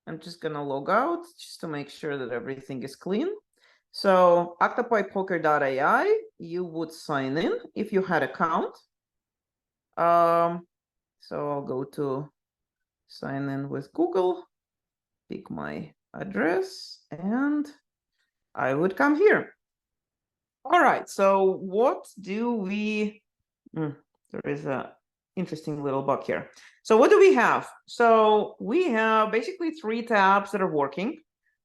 I'm just gonna log out just to make sure that everything is clean. So octopipoker.ai, you would sign in if you had account. So I'll go to sign in with Google, pick my address, and I would come here. All right, so what do we, there is a interesting little bug here. So what do we have? So we have basically 3 tabs that are working: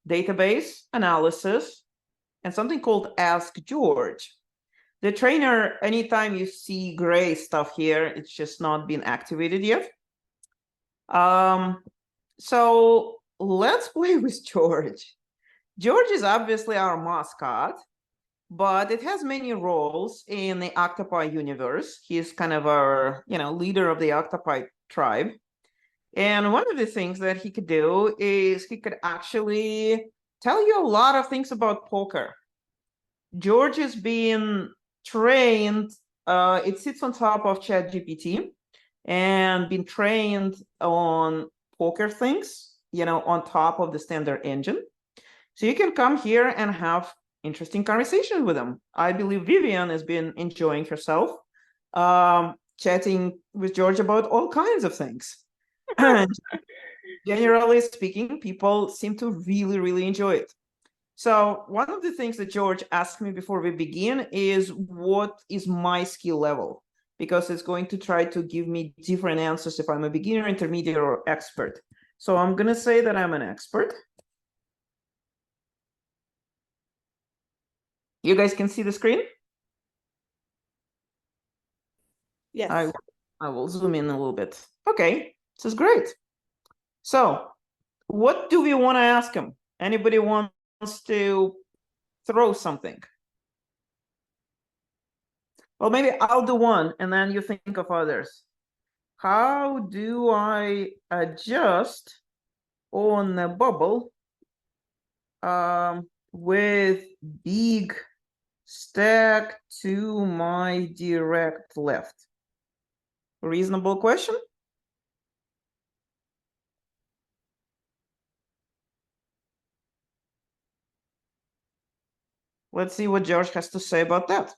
database, analysis, and something called Ask George. The trainer, anytime you see gray stuff here, it's just not been activated yet. So let's play with George. George is obviously our mascot, but it has many roles in the Octopi universe. He's kind of our, leader of the Octopi tribe. And one of the things that he could do is he could actually tell you a lot of things about poker. George is being trained, it sits on top of ChatGPT and been trained on poker things, on top of the standard engine. So you can come here and have interesting conversations with them. I believe Vivian has been enjoying herself, chatting with George about all kinds of things. And generally speaking, people seem to really, really enjoy it. So one of the things that George asked me before we begin is, what is my skill level? Because it's going to try to give me different answers if I'm a beginner, intermediate, or expert. So I'm going to say that I'm an expert. You guys can see the screen? Yes. I will zoom in a little bit. Okay, this is great. So what do we want to ask him? Anybody wants to throw something? Well, maybe I'll do one and then you think of others. How do I adjust on a bubble with big stack to my direct left? Reasonable question? Let's see what George has to say about that.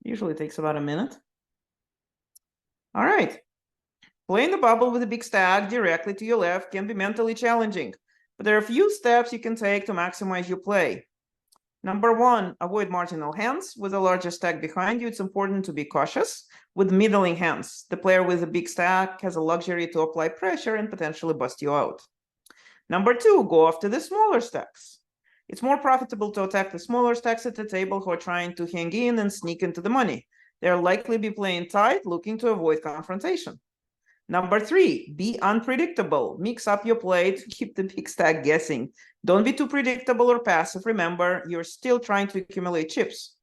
Usually takes about a minute. All right. Playing the bubble with a big stack directly to your left can be mentally challenging, but there are a few steps you can take to maximize your play. Number 1, avoid marginal hands. With a larger stack behind you, it's important to be cautious with middling hands. The player with a big stack has a luxury to apply pressure and potentially bust you out. Number 2, go after the smaller stacks. It's more profitable to attack the smaller stacks at the table who are trying to hang in and sneak into the money. They'll likely be playing tight, looking to avoid confrontation. Number 3, be unpredictable. Mix up your play to keep the big stack guessing. Don't be too predictable or passive. Remember, you're still trying to accumulate chips.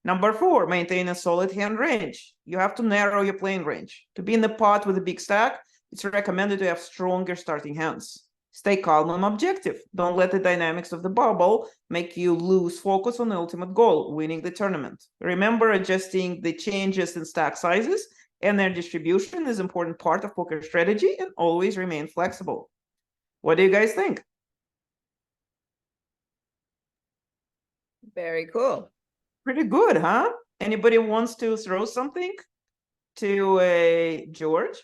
Number 4, maintain a solid hand range. You have to narrow your playing range. To be in the pot with a big stack, it's recommended to have stronger starting hands. Stay calm and objective. Don't let the dynamics of the bubble make you lose focus on the ultimate goal, winning the tournament. Remember, adjusting the changes in stack sizes and their distribution is an important part of poker strategy, and always remain flexible. What do you guys think? Very cool. Pretty good, huh? Anybody wants to throw something to George?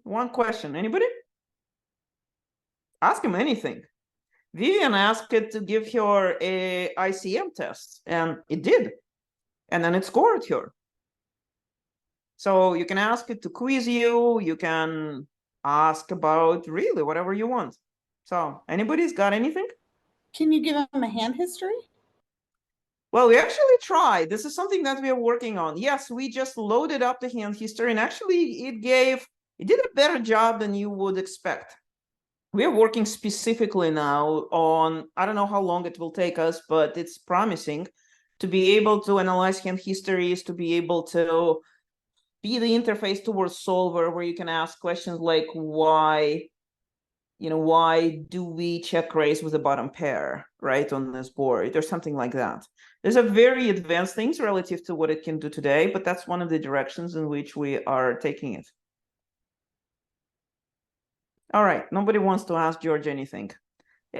One question. Anybody? Ask him anything. Vivian asked it to give her a ICM test, and it did. And then it scored her. So you can ask it to quiz you. You can ask about really whatever you want. So anybody's got anything? Can you give him a hand history? Well, we actually tried. This is something that we are working on. Yes, we just loaded up the hand history, and actually it did a better job than you would expect. We are working specifically now on, I don't know how long it will take us, but it's promising to be able to analyze hand histories, to be able to be the interface towards solver, where you can ask questions like why, why do we check raise with the bottom pair, right, on this board, or something like that. There's a very advanced things relative to what it can do today, but that's one of the directions in which we are taking it. All right, nobody wants to ask George anything.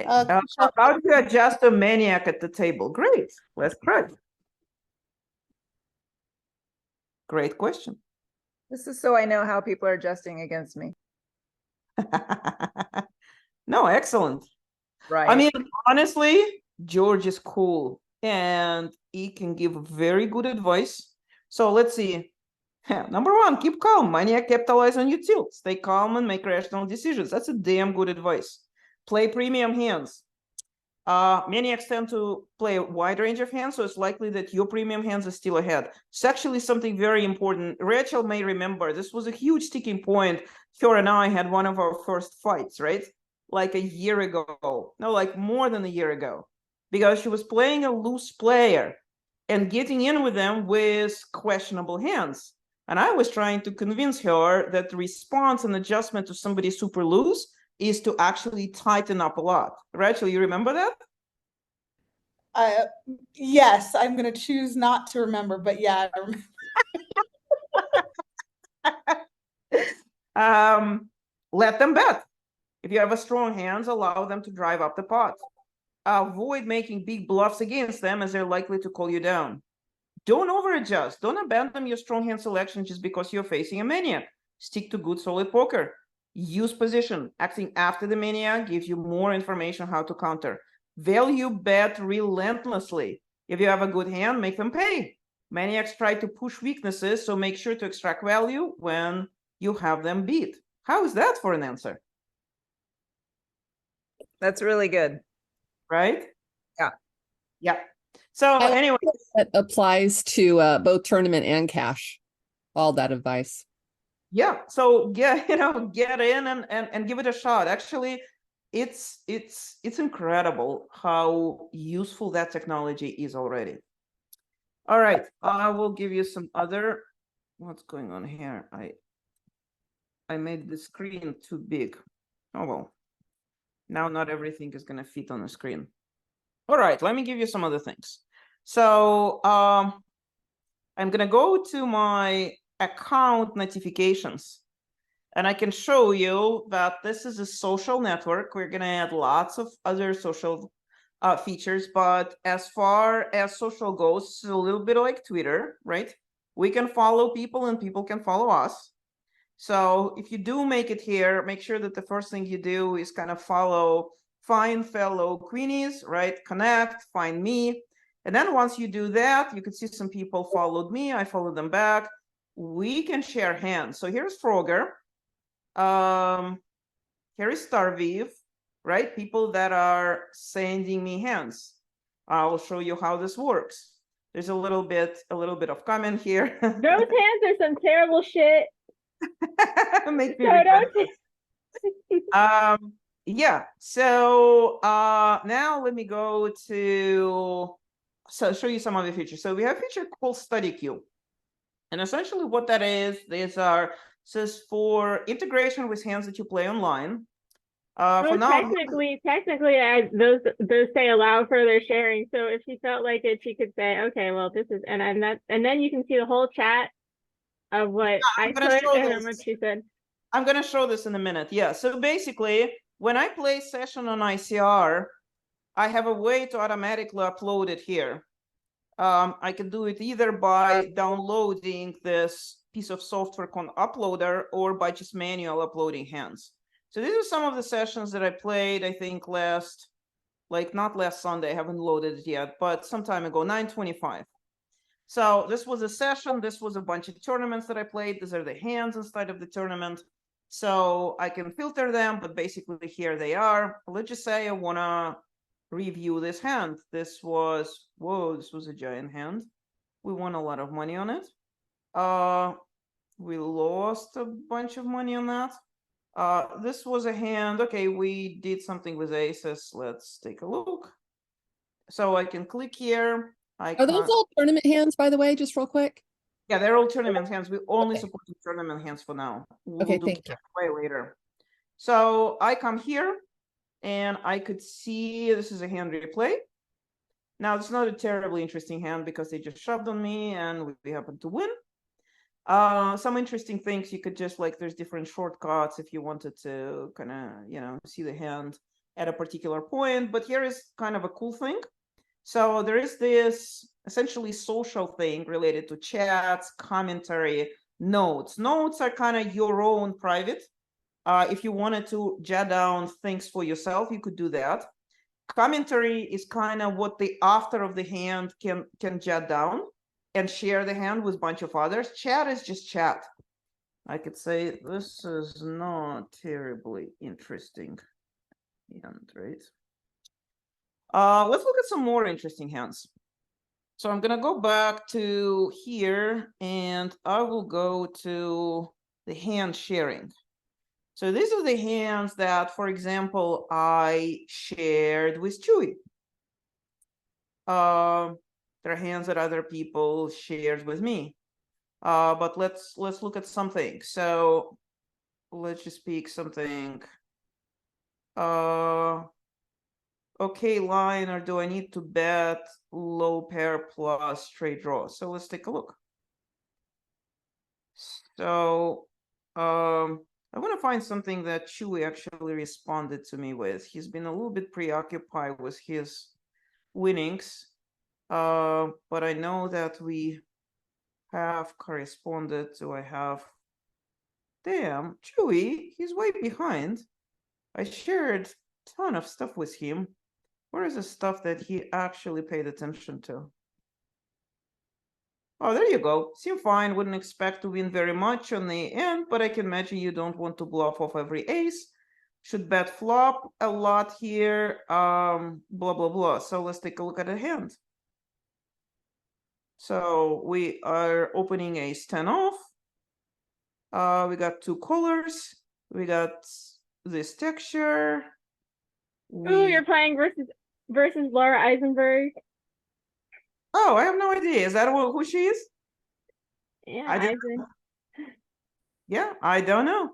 How do you adjust a maniac at the table? Great, let's try. Great question. This is so I know how people are adjusting against me. No, excellent. Right. I mean, honestly, George is cool and he can give very good advice. So let's see. Number one, keep calm. Maniac, capitalize on your tilt. Stay calm and make rational decisions. That's a damn good advice. Play premium hands. Maniacs tend to play a wide range of hands, so it's likely that your premium hands are still ahead. It's actually something very important. Rachel may remember, this was a huge sticking point. Her and I had one of our first fights, right? Like a year ago. No, like more than a year ago. Because she was playing a loose player and getting in with them with questionable hands. And I was trying to convince her that the response and adjustment to somebody super loose is to actually tighten up a lot. Rachel, you remember that? Yes, I'm going to choose not to remember, but yeah, I remember. Let them bet. If you have a strong hands, allow them to drive up the pot. Avoid making big bluffs against them as they're likely to call you down. Don't over-adjust. Don't abandon your strong hand selection just because you're facing a maniac. Stick to good, solid poker. Use position. Acting after the maniac gives you more information how to counter. Value bet relentlessly. If you have a good hand, make them pay. Maniacs try to push weaknesses, so make sure to extract value when you have them beat. How is that for an answer? That's really good. Right? Yeah. Yeah. So anyway. That applies to both tournament and cash. All that advice. Yeah, so get in and give it a shot. Actually, it's incredible how useful that technology is already. All right, I will give you some other. What's going on here? I made the screen too big. Oh well. Now not everything is gonna fit on the screen. All right, let me give you some other things. So I'm gonna go to my account notifications, and I can show you that this is a social network. We're gonna add lots of other social features, but as far as social goes, it's a little bit like Twitter, right? We can follow people and people can follow us. So if you do make it here, make sure that the first thing you do is kind of find fellow Queenies, right? Connect, find me. And then once you do that, you can see some people followed me. I followed them back. We can share hands. So here's Frogger. Here is Starviv, right? People that are sending me hands. I'll show you how this works. There's a little bit of comment here. Those hands are some terrible shit. Make me yeah. So now let me go to show you some other features. So we have a feature called Study Queue. And essentially what that is, says for integration with hands that you play online. For now, technically, those say allow further sharing. So if she felt like it, she could say, okay, well, this is, and then you can see the whole chat of what I put and what she said. I'm going to show this in a minute. Yeah. So basically, when I play session on ICR, I have a way to automatically upload it here. I can do it either by downloading this piece of software called Uploader or by just manual uploading hands. So these are some of the sessions that I played, I think not last Sunday, I haven't loaded it yet, but some time ago, 9/25. So this was a session, this was a bunch of tournaments that I played, these are the hands inside of the tournament. So I can filter them, but basically here they are. Let's just say I wanna review this hand. This was a giant hand. We won a lot of money on it. We lost a bunch of money on that. This was a hand. Okay, we did something with aces. Let's take a look. So I can click here. Are those all tournament hands, by the way, just real quick? Yeah, they're all tournament hands. We only support tournament hands for now. Okay, thank you. Way later. So I come here and I could see this is a hand replay. Now, it's not a terribly interesting hand because they just shoved on me and we happened to win. Some interesting things you could just like, there's different shortcuts if you wanted to kind of, see the hand at a particular point. But here is kind of a cool thing. So there is this essentially social thing related to chats, commentary, notes. Notes are kind of your own private. If you wanted to jot down things for yourself, you could do that. Commentary is kind of what the author of the hand can jot down and share the hand with a bunch of others. Chat is just chat. I could say this is not terribly interesting hand, right? Let's look at some more interesting hands. So I'm gonna go back to here and I will go to the hand sharing. So these are the hands that, for example, I shared with Chewy. There are hands that other people shared with me. But let's look at something. So let's just pick something. Okay, line, or do I need to bet low pair plus straight draw? So let's take a look. So I want to find something that Chewy actually responded to me with. He's been a little bit preoccupied with his winnings, but I know that we have corresponded. So I have, damn, Chewy, he's way behind. I shared a ton of stuff with him. Where is the stuff that he actually paid attention to? Oh, there you go. Seem fine. Wouldn't expect to win very much on the end, but I can imagine you don't want to bluff off every ace. Should bet flop a lot here. Blah, blah, blah. So let's take a look at the hand. So we are opening ace 10 off. We got two colors. We got this texture. Ooh, you're playing versus Laura Eisenberg. Oh, I have no idea. Is that who she is? Yeah, I don't know.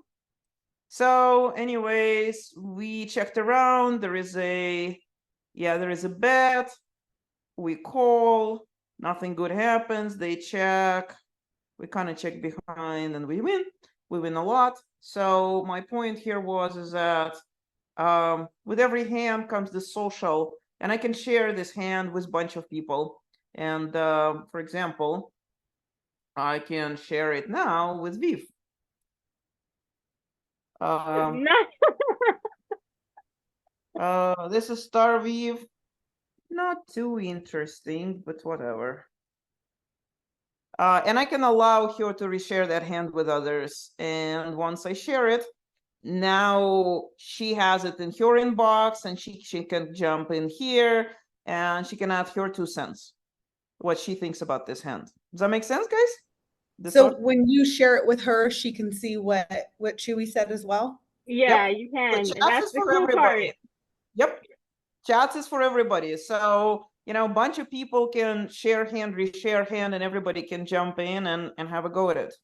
So anyways, we checked around. There is a bet. We call. Nothing good happens. They check. We kind of check behind and we win. We win a lot. So my point here is that with every hand comes the social, and I can share this hand with a bunch of people. And for example, I can share it now with Viv. This is Star Viv. Not too interesting, but whatever. And I can allow her to reshare that hand with others. And once I share it, now she has it in her inbox, and she can jump in here and she can add her 2 cents. What she thinks about this hand. Does that make sense, guys? So when you share it with her, she can see what Chewy said as well? Yeah, Yep. you can. So And that's the cool part. Yep. Chats is for everybody. So, a bunch of people can share hand, reshare hand, and everybody can jump in and have a go at it.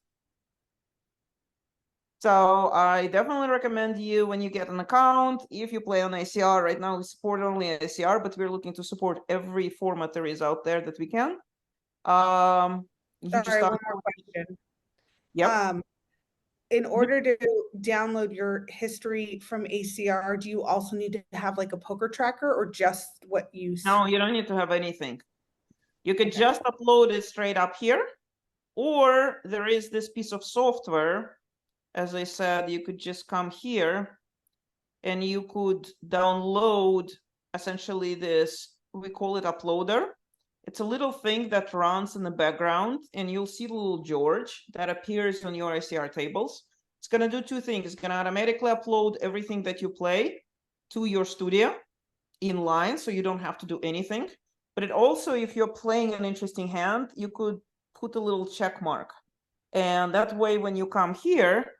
So I definitely recommend you, when you get an account, if you play on ACR right now, we support only ACR, but we're looking to support every format there is out there that we can. Sorry, one more question. Yep. In order to download your history from ACR, do you also need to have like a poker tracker, or just what you? No, you don't need to have anything. You can just upload it straight up here, or there is this piece of software. As I said, you could just come here and you could download essentially this, we call it Uploader. It's a little thing that runs in the background, and you'll see the little George that appears on your ACR tables. It's going to do 2 things. It's going to automatically upload everything that you play to your studio in line, so you don't have to do anything. But it also, if you're playing an interesting hand, you could put a little check mark. And that way, when you come here,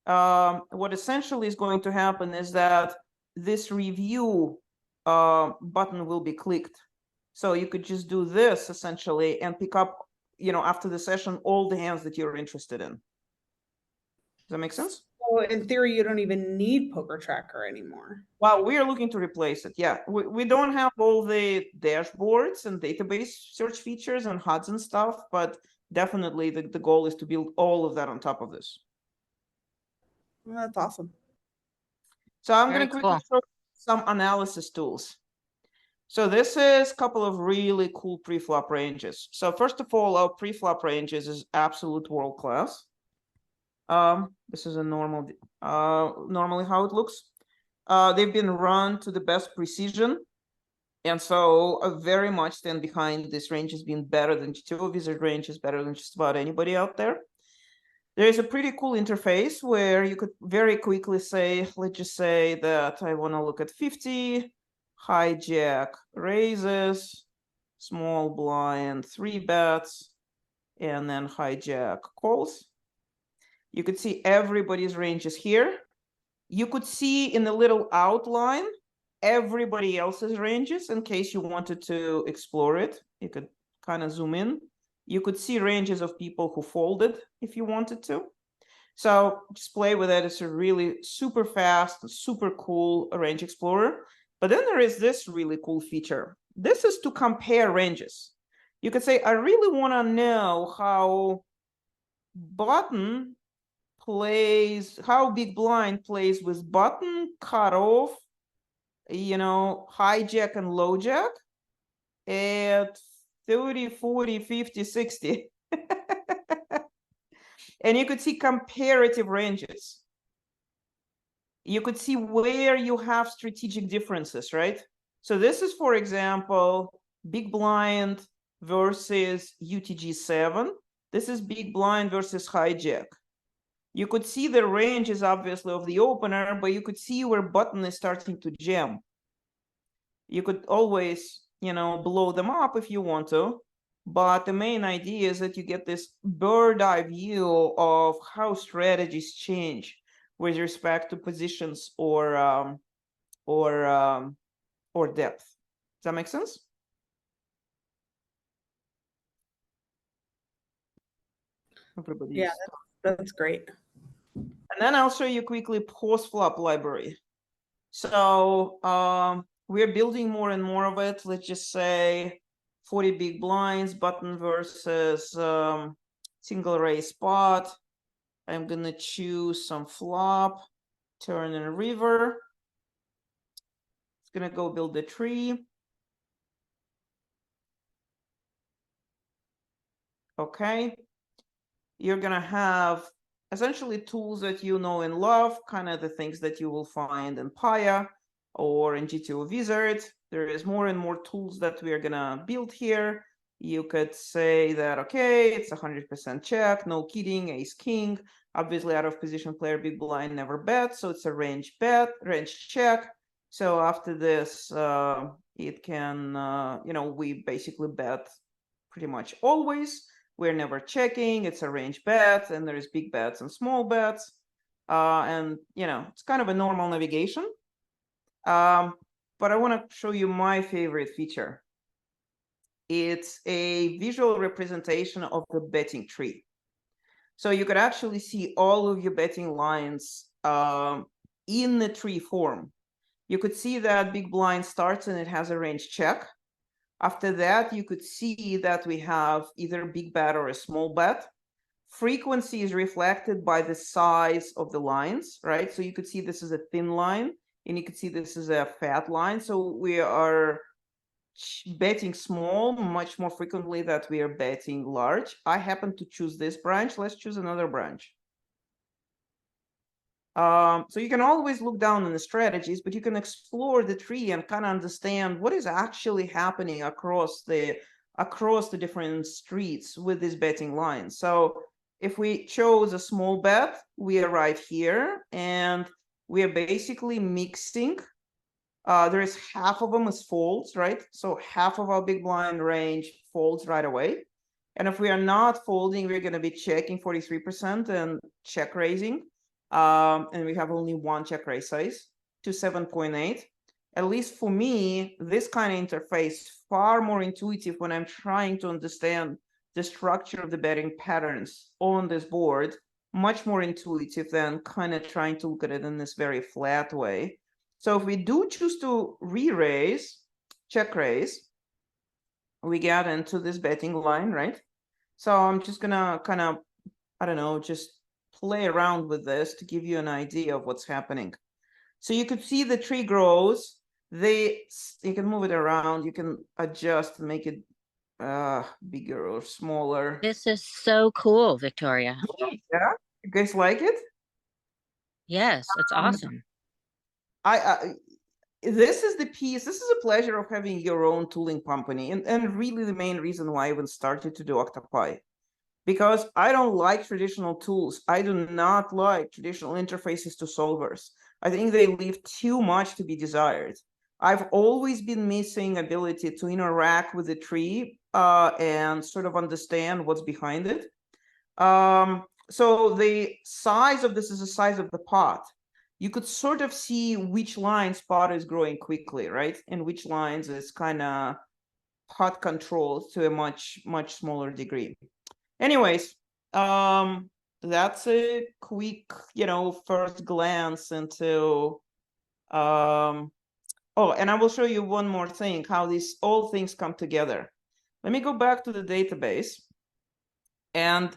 what essentially is going to happen is that this review button will be clicked. So you could just do this essentially and pick up, after the session, all the hands that you're interested in. Does that make sense? So in theory, you don't even need Poker Tracker anymore. Well, we are looking to replace it. Yeah, we don't have all the dashboards and database search features and HUDs and stuff, but definitely the goal is to build all of that on top of this. Well, that's awesome. So I'm Very going to quickly cool. show you some analysis tools. So this is a couple of really cool pre-flop ranges. So first of all, our pre-flop ranges is absolute world class. This is a normally how it looks. They've been run to the best precision. And so I very much stand behind this range as being better than GTO Wizard range, is better than just about anybody out there. There is a pretty cool interface where you could very quickly say, let's just say that I want to look at 50, hijack raises, small blind 3 bets, and then hijack calls. You could see everybody's ranges here. You could see in the little outline everybody else's ranges in case you wanted to explore it. You could kind of zoom in. You could see ranges of people who folded if you wanted to. So just play with it. It's a really super fast, super cool range explorer. But then there is this really cool feature. This is to compare ranges. You could say, I really want to know how button plays, how big blind plays with button, cutoff, you know, hijack and low jack at 30, 40, 50, 60. And you could see comparative ranges. You could see where you have strategic differences, right? So this is, for example, big blind versus UTG7. This is big blind versus hijack. You could see the ranges, obviously, of the opener, but you could see where button is starting to jam. You could always, you know, blow them up if you want to. But the main idea is that you get this bird eye view of how strategies change with respect to positions or depth. Does that make sense? Everybody's... Yeah, that's great. And then I'll show you quickly post-flop library. So we're building more and more of it. Let's just say 40 big blinds, button versus single raise spot. I'm gonna choose some flop, turn and river. It's gonna go build a tree. Okay. You're gonna have essentially tools that you know and love, kind of the things that you will find in Paya or in GTO Wizard. There is more and more tools that we are gonna build here. You could say that, okay, it's 100% check, no kidding, ace king. Obviously, out of position player, big blind never bet, so it's a range bet, range check. So after this, it can, you know, we basically bet pretty much always. We're never checking, it's a range bet, and there's big bets and small bets. And, you know, it's kind of a normal navigation. But I want to show you my favorite feature. It's a visual representation of the betting tree. So you could actually see all of your betting lines in the tree form. You could see that big blind starts and it has a range check. After that, you could see that we have either a big bet or a small bet. Frequency is reflected by the size of the lines, right? So you could see this is a thin line, and you could see this is a fat line. So we are betting small much more frequently than we are betting large. I happen to choose this branch. Let's choose another branch. So you can always look down in the strategies, but you can explore the tree and kind of understand what is actually happening across the different streets with these betting lines. So if we chose a small bet, we are right here, and we are basically mixing. There is half of them as folds, right? So half of our big blind range folds right away. And if we are not folding, we're going to be checking 43% and check raising. And we have only one check raise size to 7.8. At least for me, this kind of interface far more intuitive when I'm trying to understand the structure of the betting patterns on this board much more intuitive than kind of trying to look at it in this very flat way. So if we do choose to re-raise, check raise, we get into this betting line, right? So I'm just gonna kind of, I don't know, just play around with this to give you an idea of what's happening. So you could see the tree grows. You can move it around. You can adjust and make it bigger or smaller. This is so cool, Victoria. Yeah, you guys like it? Yes, it's awesome. This is the piece. This is a pleasure of having your own tooling company, and really the main reason why I even started to do Octopi. Because I don't like traditional tools. I do not like traditional interfaces to solvers. I think they leave too much to be desired. I've always been missing ability to interact with the tree and sort of understand what's behind it. So the size of this is the size of the pot. You could sort of see which lines pot is growing quickly, right? And which lines is kind of pot controlled to a much smaller degree. Anyways, that's a quick, first glance into, oh, and I will show you one more thing, how these all things come together. Let me go back to the database. And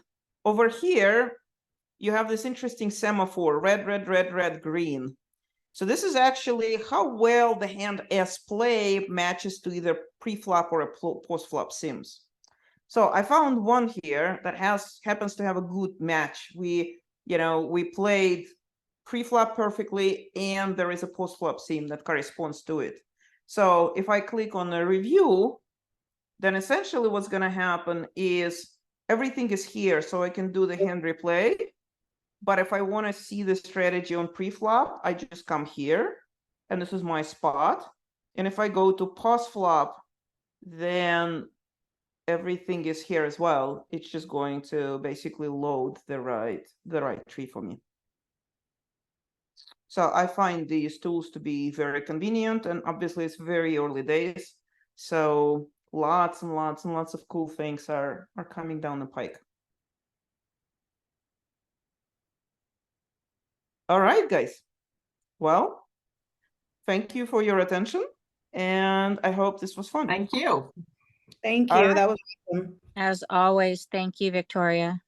over here, you have this interesting semaphore, red, red, red, red, green. So this is actually how well the hand S play matches to either pre-flop or a post-flop sims. So I found one here that happens to have a good match. We played pre-flop perfectly, and there is a post-flop sim that corresponds to it. So if I click on the review, then essentially what's going to happen is everything is here, so I can do the hand replay. But if I want to see the strategy on pre-flop, I just come here, and this is my spot. And if I go to post-flop, then everything is here as well. It's just going to basically load the right tree for me. So I find these tools to be very convenient, and obviously it's very early days. So lots and lots and lots of cool things are coming down the pike. All right, guys. Well, thank you for your attention, and I hope this was fun. Thank you. Thank All you. right. That was awesome. As always, thank you, Victoria.